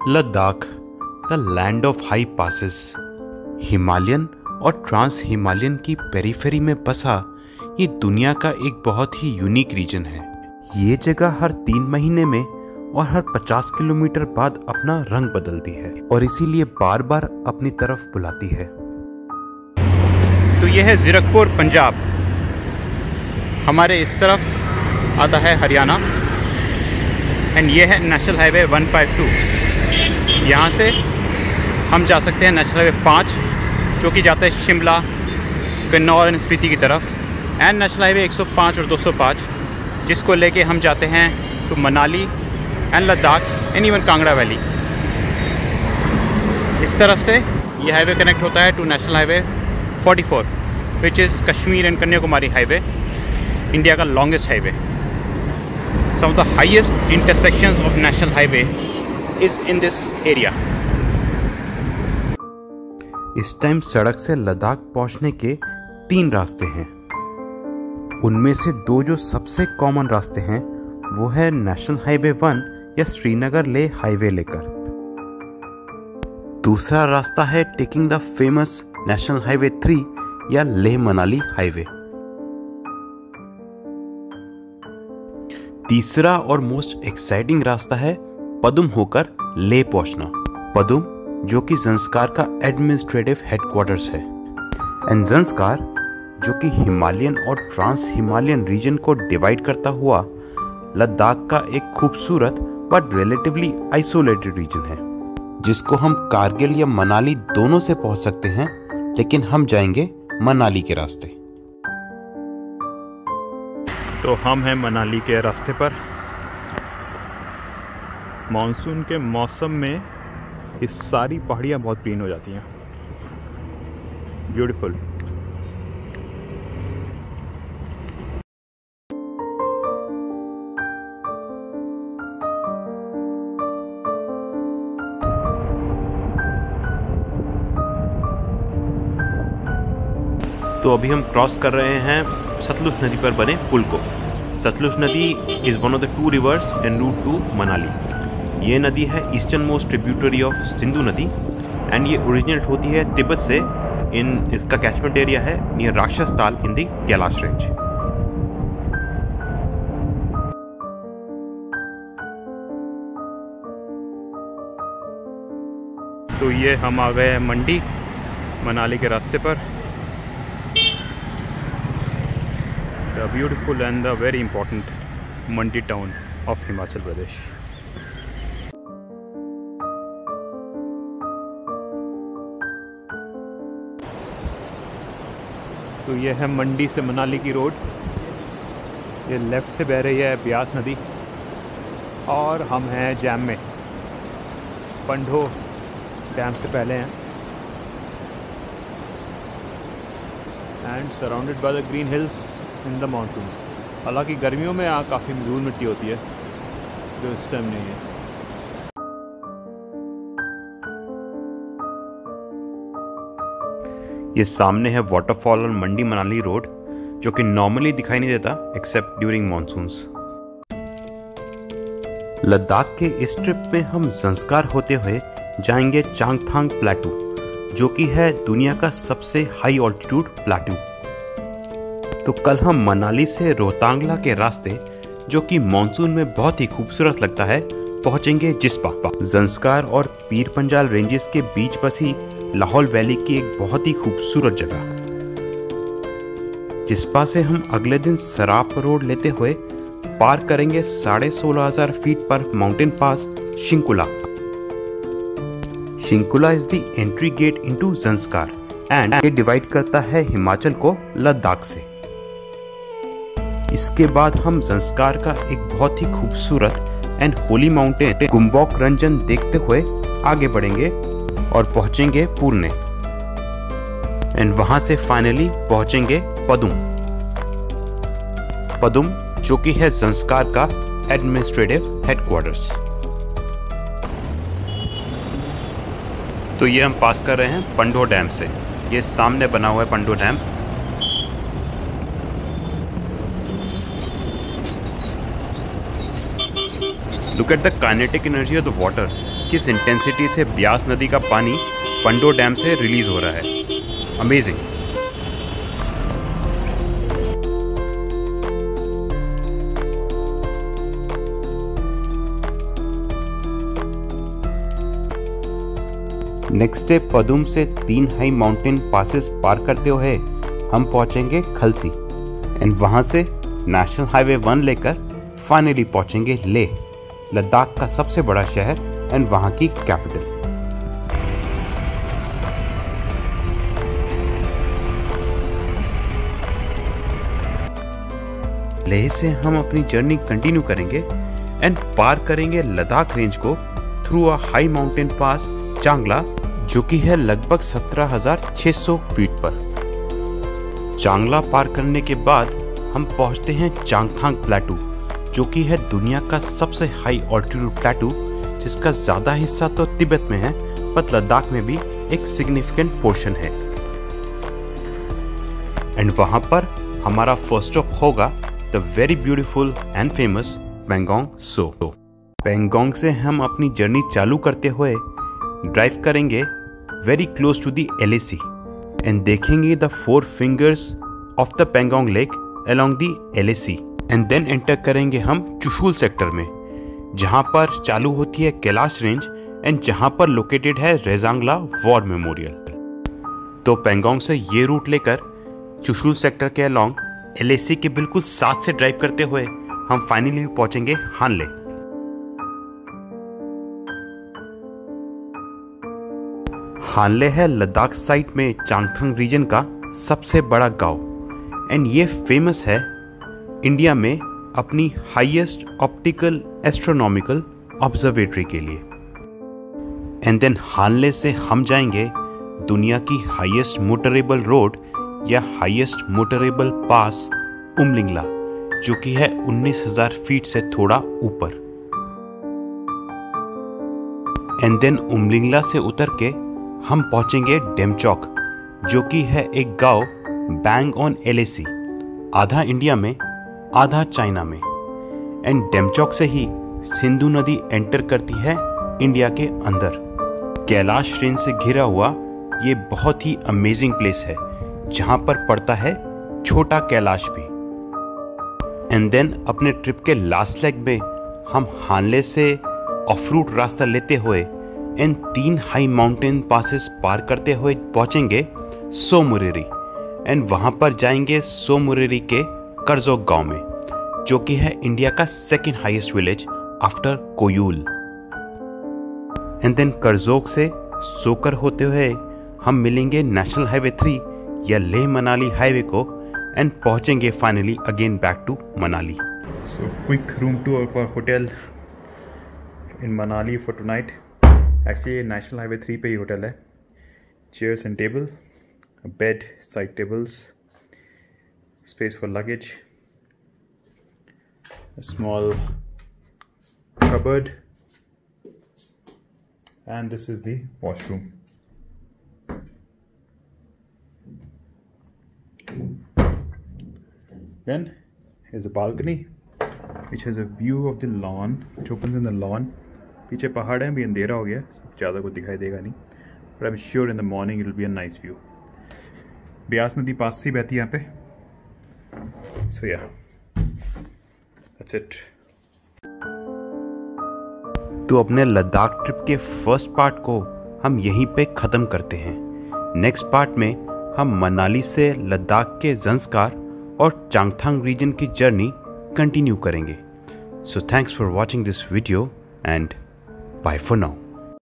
Ladakh, the land of high passes. Himalayan और trans Himalayan की periphery में बसा ये दुनिया का एक बहुत ही यूनिक रीजन है। ये जगह हर 3 महीने में और हर 50 किलोमीटर बाद अपना रंग बदलती है और इसीलिए बार बार अपनी तरफ बुलाती है। तो ये है ज़ीरकपुर, पंजाब। हमारे इस तरफ आता है हरियाणा एंड ये है नेशनल हाईवे 152। यहाँ से हम जा सकते हैं नेशनल हाईवे 5 जो कि जाता है शिमला, किन्नौर एंड स्पीति की तरफ, एंड नेशनल हाईवे 105 और 205 जिसको लेके हम जाते हैं to Manali and Ladakh and even Kangra valley. इस तरफ से ये हाईवे कनेक्ट होता है to National Highway 44 which is Kashmir and Kanyakumari highway, India का longest highway. Some of the highest intersections of national highway is in this area. इस टाइम सड़क से लद्दाख पहुंचने के 3 रास्ते हैं। उनमें से 2 जो सबसे कॉमन रास्ते हैं वो है नेशनल हाईवे 1 या श्रीनगर ले हाईवे लेकर। दूसरा रास्ता है taking the famous national highway 3 या लेह मनाली हाईवे। तीसरा और मोस्ट एक्साइटिंग रास्ता है पदुम होकर लेह पहुंचना। पदुम जो कि ज़ंस्कार का एडमिनिस्ट्रेटिव हेडक्वार्टर्स है, एंड ज़ंस्कार जो कि हिमालयन और ट्रांस हिमालयन रीजन को डिवाइड करता हुआ लद्दाख का एक खूबसूरत बट रिलेटिवली आइसोलेटेड रीजन है, जिसको हम कारगिल या मनाली दोनों से पहुंच सकते हैं, लेकिन हम जाएंगे मनाली के रास्ते। तो हम हैं मनाली के रास्ते पर। मॉनसून के मौसम में ये सारी पहाड़ियाँ बहुत ग्रीन हो जाती हैं, ब्यूटीफुल। तो अभी हम क्रॉस कर रहे हैं सतलुज नदी पर बने पुल को। सतलुज नदी is one of the 2 rivers en route to Manali. ये नदी है eastern most tributary of Sindhu नदी एंड ये ओरिजिनेट होती है तिब्बत से। इसका कैचमेंट एरिया है नियर राक्षस ताल इन द कैलाश रेंज। तो ये हम आ गए हैं मंडी, मनाली के रास्ते पर। The beautiful and the very important Mandi town of Himachal Pradesh. तो ये है मंडी से मनाली की रोड। ये लेफ़्ट से बह रही है ब्यास नदी और हम हैं जैम में, पंडो डैम से पहले हैं, and surrounded by the green hills in the monsoons. हालांकि गर्मियों में यहाँ काफ़ी धूल मिट्टी होती है जो इस टाइम नहीं है। ये सामने है वाटरफॉल और मंडी मनाली रोड जो कि नॉर्मली दिखाई नहीं देता एक्सेप्ट ड्यूरिंग मानसून्स। लद्दाख के इस ट्रिप में हम ज़ंस्कार होते हुए जाएंगे चांगथांग प्लेटू जो कि है दुनिया का सबसे हाई ऑल्टीट्यूड प्लेटू। तो कल हम मनाली से रोहतांगला के रास्ते जो कि मानसून में बहुत ही खूबसूरत लगता है पहुंचेंगे जिस्पा। ज़ंस्कार और पीर पंजाल रेंजेस के बीच बसी लाहौल वैली की एक बहुत ही खूबसूरत जगह। जिस्पा से हम अगले दिन सराप रोड लेते हुए पार करेंगे 16,500 फीट पर mountain pass Shinkula. Shinkula is the entry get into Zanskar and ये डिवाइड करता है हिमाचल को लद्दाख से। इसके बाद हम ज़ंस्कार का एक बहुत ही खूबसूरत एंड होली माउंटेन गुम्बोक रंजन देखते हुए आगे बढ़ेंगे और पहुंचेंगे पुरने, एंड वहां से फाइनली पहुंचेंगे पदुम। पदुम जो कि है ज़ंस्कार का एडमिनिस्ट्रेटिव हेडक्वार्टर्स। तो ये हम पास कर रहे हैं पंडो डैम से। ये सामने बना हुआ है Pandoh dam. Look at the kinetic energy of the water. किस इंटेंसिटी से ब्यास नदी का पानी पंडो डैम से रिलीज हो रहा है। अमेजिंग। नेक्स्ट डे पदुम से 3 हाई माउंटेन पासेस पार करते हुए हम पहुंचेंगे खलसी एंड वहां से नेशनल हाईवे 1 लेकर फाइनली पहुंचेंगे लेह, लद्दाख का सबसे बड़ा शहर एंड वहां की कैपिटल। लेह से हम अपनी जर्नी कंटिन्यू करेंगे एंड पार करेंगे लद्दाख रेंज को through a high mountain pass चांगला, जो कि है लगभग 17,600 फीट पर। चांगला पार करने के बाद हम पहुंचते हैं चांगथांग प्लेटू, जो कि है दुनिया का सबसे हाई ऑल्टीट्यूड प्लेटू, जिसका ज्यादा हिस्सा तो तिब्बत में है पर लद्दाख में भी एक सिग्निफिकेंट पोर्शन है। एंड वहां पर हमारा फर्स्ट स्टॉप होगा the very beautiful and famous Pangong Tso. Pangong से हम अपनी जर्नी चालू करते हुए ड्राइव करेंगे very close to the LAC and देखेंगे the 4 fingers of the Pangong lake along the LAC and then enter करेंगे हम चुशूल सेक्टर में, जहां पर चालू होती है कैलाश रेंज एंड जहां पर लोकेटेड है रेजांगला वॉर मेमोरियल। तो पेंगोंग से ये रूट लेकर चुशूल सेक्टर के अलोंग LAC के बिल्कुल साथ से ड्राइव करते हुए हम फाइनली पहुंचेंगे हानले। हानले है लद्दाख साइड में चांगथंग रीजन का सबसे बड़ा गांव एंड ये फेमस है इंडिया में अपनी हाईएस्ट ऑप्टिकल एस्ट्रोनॉमिकल ऑब्जर्वेटरी के लिए। एंड देन हानले से हम जाएंगे दुनिया की हाईएस्ट मोटरेबल रोड या हाईएस्ट मोटरेबल पास उमलिंगला, जो कि है 19,000 फीट से थोड़ा ऊपर। एंड देन उमलिंगला से उतर के हम पहुंचेंगे डेमचौक, जो कि है एक गांव बैंग ऑन LAC, आधा इंडिया में आधा चाइना में। एंड डेमचौक से ही सिंधु नदी एंटर करती है इंडिया के अंदर। कैलाश रेंज से घिरा हुआ ये बहुत ही अमेजिंग प्लेस है, जहां पर पड़ता है छोटा कैलाश भी। एंड देन अपने ट्रिप के लास्ट लेग में हम हानले से ऑफ रूट रास्ता लेते हुए इन 3 हाई माउंटेन पासेस पार करते हुए पहुंचेंगे सो मोरिरी एंड वहां पर जाएंगे सो मोरिरी के करजोक गांव में, जो कि है इंडिया का 2nd highest village after Koyul. And then Korzok से सोकर होते हुए हम मिलेंगे नेशनल हाईवे 3 या लेह मनाली हाईवे को एंड पहुंचेंगे finally again back to Manali. So quick room tour for hotel in Manali for tonight. Actually national highway 3 पे ही होटल है। Chairs and table, bed, side tables, space for luggage, small cupboard, and this is the washroom. Then here's a balcony which has a view of the lawn, which opens in the lawn. पीछे पहाड़ है, भी अंधेरा हो गया, ज़्यादा कुछ दिखाई देगा नहीं, but I'm sure in the morning it will be a nice view. Beas नदी पास से बहती है यहाँ पे। So yeah, that's it. तो अपने लद्दाख ट्रिप के फर्स्ट पार्ट को हम यहीं पे ख़त्म करते हैं। नेक्स्ट पार्ट में हम मनाली से लद्दाख के ज़ंस्कार और चांगथांग रीजन की जर्नी कंटिन्यू करेंगे। So thanks for watching this video and bye for now.